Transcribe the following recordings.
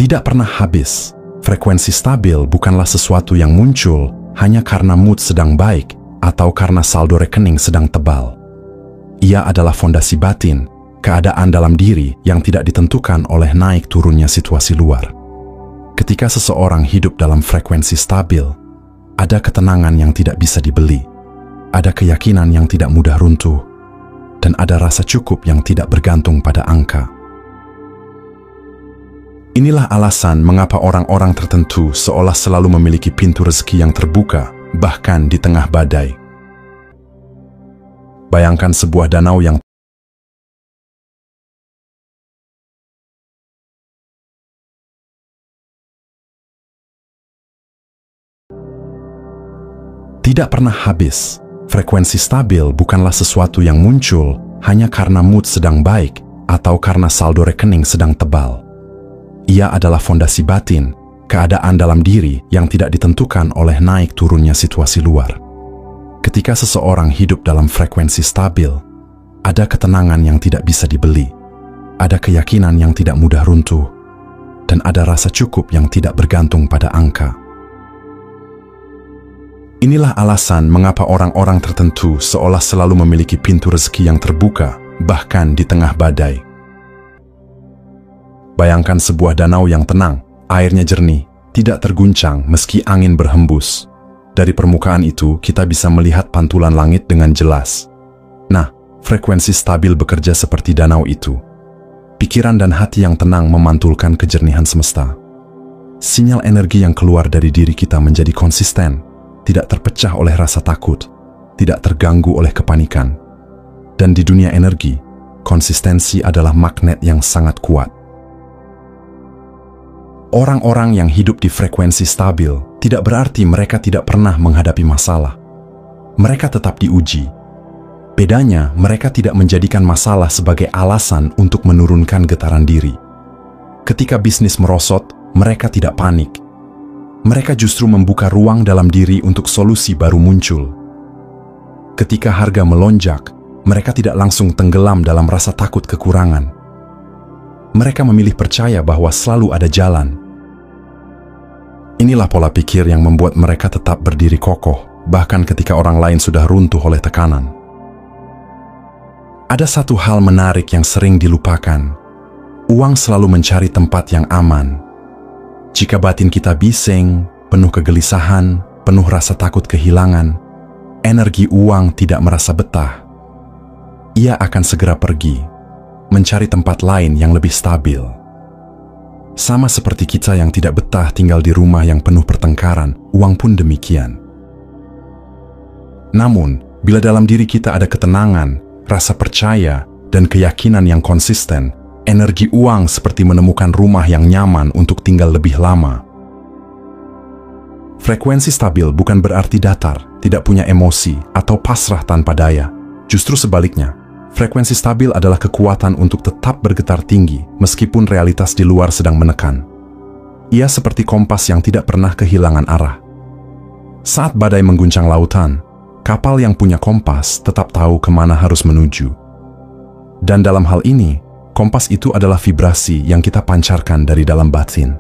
Tidak pernah habis. Frekuensi stabil bukanlah sesuatu yang muncul hanya karena mood sedang baik atau karena saldo rekening sedang tebal. Ia adalah fondasi batin, keadaan dalam diri yang tidak ditentukan oleh naik turunnya situasi luar. Ketika seseorang hidup dalam frekuensi stabil, ada ketenangan yang tidak bisa dibeli, ada keyakinan yang tidak mudah runtuh, dan ada rasa cukup yang tidak bergantung pada angka. Inilah alasan mengapa orang-orang tertentu seolah selalu memiliki pintu rezeki yang terbuka, bahkan di tengah badai. Bayangkan sebuah danau yang tidak pernah habis. Frekuensi stabil bukanlah sesuatu yang muncul hanya karena mood sedang baik atau karena saldo rekening sedang tebal. Ia adalah fondasi batin, keadaan dalam diri yang tidak ditentukan oleh naik turunnya situasi luar. Ketika seseorang hidup dalam frekuensi stabil, ada ketenangan yang tidak bisa dibeli, ada keyakinan yang tidak mudah runtuh, dan ada rasa cukup yang tidak bergantung pada angka. Inilah alasan mengapa orang-orang tertentu seolah selalu memiliki pintu rezeki yang terbuka, bahkan di tengah badai. Bayangkan sebuah danau yang tenang, airnya jernih, tidak terguncang meski angin berhembus. Dari permukaan itu, kita bisa melihat pantulan langit dengan jelas. Nah, frekuensi stabil bekerja seperti danau itu. Pikiran dan hati yang tenang memantulkan kejernihan semesta. Sinyal energi yang keluar dari diri kita menjadi konsisten, tidak terpecah oleh rasa takut, tidak terganggu oleh kepanikan. Dan di dunia energi, konsistensi adalah magnet yang sangat kuat. Orang-orang yang hidup di frekuensi stabil tidak berarti mereka tidak pernah menghadapi masalah. Mereka tetap diuji. Bedanya, mereka tidak menjadikan masalah sebagai alasan untuk menurunkan getaran diri. Ketika bisnis merosot, mereka tidak panik. Mereka justru membuka ruang dalam diri untuk solusi baru muncul. Ketika harga melonjak, mereka tidak langsung tenggelam dalam rasa takut kekurangan. Mereka memilih percaya bahwa selalu ada jalan. Inilah pola pikir yang membuat mereka tetap berdiri kokoh, bahkan ketika orang lain sudah runtuh oleh tekanan. Ada satu hal menarik yang sering dilupakan. Uang selalu mencari tempat yang aman. Jika batin kita bising, penuh kegelisahan, penuh rasa takut kehilangan, energi uang tidak merasa betah. Ia akan segera pergi, mencari tempat lain yang lebih stabil. Sama seperti kita yang tidak betah tinggal di rumah yang penuh pertengkaran, uang pun demikian. Namun, bila dalam diri kita ada ketenangan, rasa percaya, dan keyakinan yang konsisten, energi uang seperti menemukan rumah yang nyaman untuk tinggal lebih lama. Frekuensi stabil bukan berarti datar, tidak punya emosi, atau pasrah tanpa daya. Justru sebaliknya, frekuensi stabil adalah kekuatan untuk tetap bergetar tinggi meskipun realitas di luar sedang menekan. Ia seperti kompas yang tidak pernah kehilangan arah. Saat badai mengguncang lautan, kapal yang punya kompas tetap tahu kemana harus menuju. Dan dalam hal ini, kompas itu adalah vibrasi yang kita pancarkan dari dalam batin.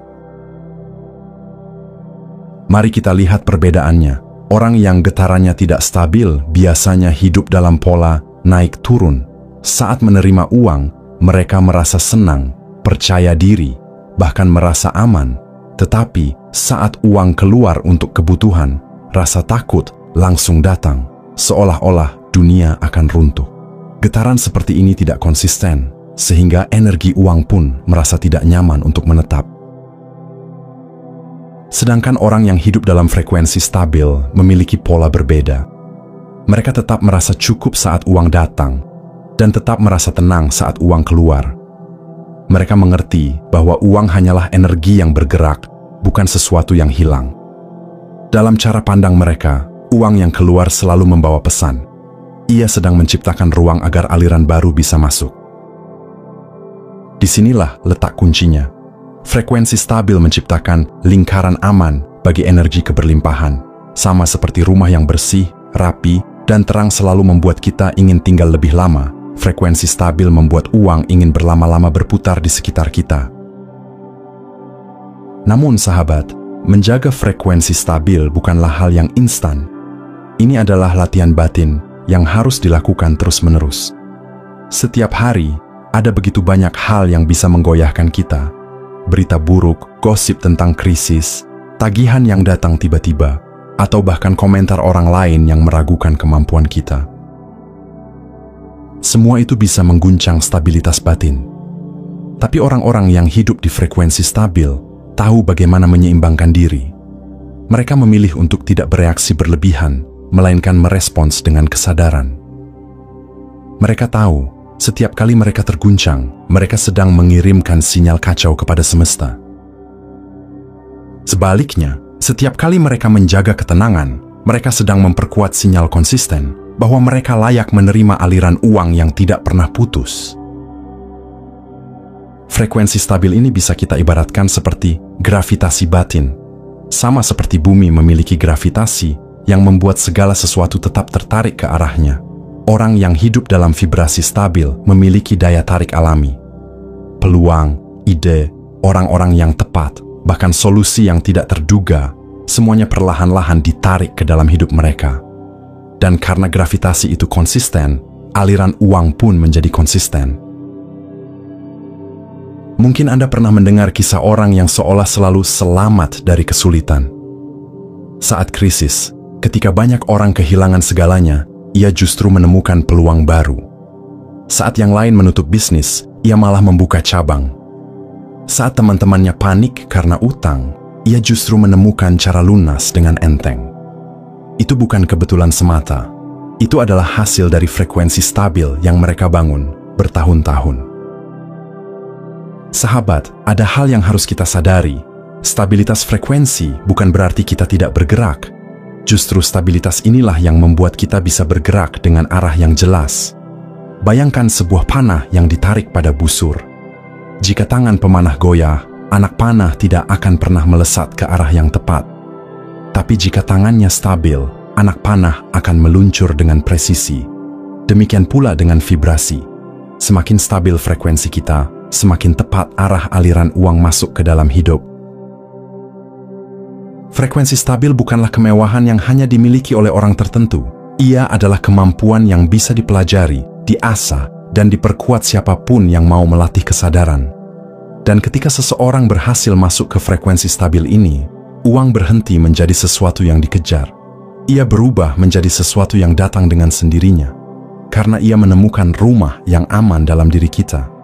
Mari kita lihat perbedaannya. Orang yang getarannya tidak stabil biasanya hidup dalam pola naik turun. Saat menerima uang, mereka merasa senang, percaya diri, bahkan merasa aman. Tetapi saat uang keluar untuk kebutuhan, rasa takut langsung datang, seolah-olah dunia akan runtuh. Getaran seperti ini tidak konsisten, sehingga energi uang pun merasa tidak nyaman untuk menetap. Sedangkan orang yang hidup dalam frekuensi stabil memiliki pola berbeda. Mereka tetap merasa cukup saat uang datang, dan tetap merasa tenang saat uang keluar. Mereka mengerti bahwa uang hanyalah energi yang bergerak, bukan sesuatu yang hilang. Dalam cara pandang mereka, uang yang keluar selalu membawa pesan. Ia sedang menciptakan ruang agar aliran baru bisa masuk. Disinilah letak kuncinya. Frekuensi stabil menciptakan lingkaran aman bagi energi keberlimpahan. Sama seperti rumah yang bersih, rapi, dan terang selalu membuat kita ingin tinggal lebih lama. Frekuensi stabil membuat uang ingin berlama-lama berputar di sekitar kita. Namun sahabat, menjaga frekuensi stabil bukanlah hal yang instan. Ini adalah latihan batin yang harus dilakukan terus-menerus. Setiap hari, ada begitu banyak hal yang bisa menggoyahkan kita. Berita buruk, gosip tentang krisis, tagihan yang datang tiba-tiba, atau bahkan komentar orang lain yang meragukan kemampuan kita. Semua itu bisa mengguncang stabilitas batin. Tapi orang-orang yang hidup di frekuensi stabil tahu bagaimana menyeimbangkan diri. Mereka memilih untuk tidak bereaksi berlebihan, melainkan merespons dengan kesadaran. Mereka tahu, setiap kali mereka terguncang, mereka sedang mengirimkan sinyal kacau kepada semesta. Sebaliknya, setiap kali mereka menjaga ketenangan, mereka sedang memperkuat sinyal konsisten bahwa mereka layak menerima aliran uang yang tidak pernah putus. Frekuensi stabil ini bisa kita ibaratkan seperti gravitasi batin. Sama seperti bumi memiliki gravitasi yang membuat segala sesuatu tetap tertarik ke arahnya. Orang yang hidup dalam vibrasi stabil memiliki daya tarik alami. Peluang, ide, orang-orang yang tepat, bahkan solusi yang tidak terduga, semuanya perlahan-lahan ditarik ke dalam hidup mereka. Dan karena gravitasi itu konsisten, aliran uang pun menjadi konsisten. Mungkin Anda pernah mendengar kisah orang yang seolah selalu selamat dari kesulitan. Saat krisis, ketika banyak orang kehilangan segalanya, ia justru menemukan peluang baru. Saat yang lain menutup bisnis, ia malah membuka cabang. Saat teman-temannya panik karena utang, ia justru menemukan cara lunas dengan enteng. Itu bukan kebetulan semata. Itu adalah hasil dari frekuensi stabil yang mereka bangun bertahun-tahun. Sahabat, ada hal yang harus kita sadari. Stabilitas frekuensi bukan berarti kita tidak bergerak. Justru stabilitas inilah yang membuat kita bisa bergerak dengan arah yang jelas. Bayangkan sebuah panah yang ditarik pada busur. Jika tangan pemanah goyah, anak panah tidak akan pernah melesat ke arah yang tepat. Tapi jika tangannya stabil, anak panah akan meluncur dengan presisi. Demikian pula dengan vibrasi. Semakin stabil frekuensi kita, semakin tepat arah aliran uang masuk ke dalam hidup. Frekuensi stabil bukanlah kemewahan yang hanya dimiliki oleh orang tertentu. Ia adalah kemampuan yang bisa dipelajari, diasah, dan diperkuat siapapun yang mau melatih kesadaran. Dan ketika seseorang berhasil masuk ke frekuensi stabil ini, uang berhenti menjadi sesuatu yang dikejar. Ia berubah menjadi sesuatu yang datang dengan sendirinya, karena ia menemukan rumah yang aman dalam diri kita.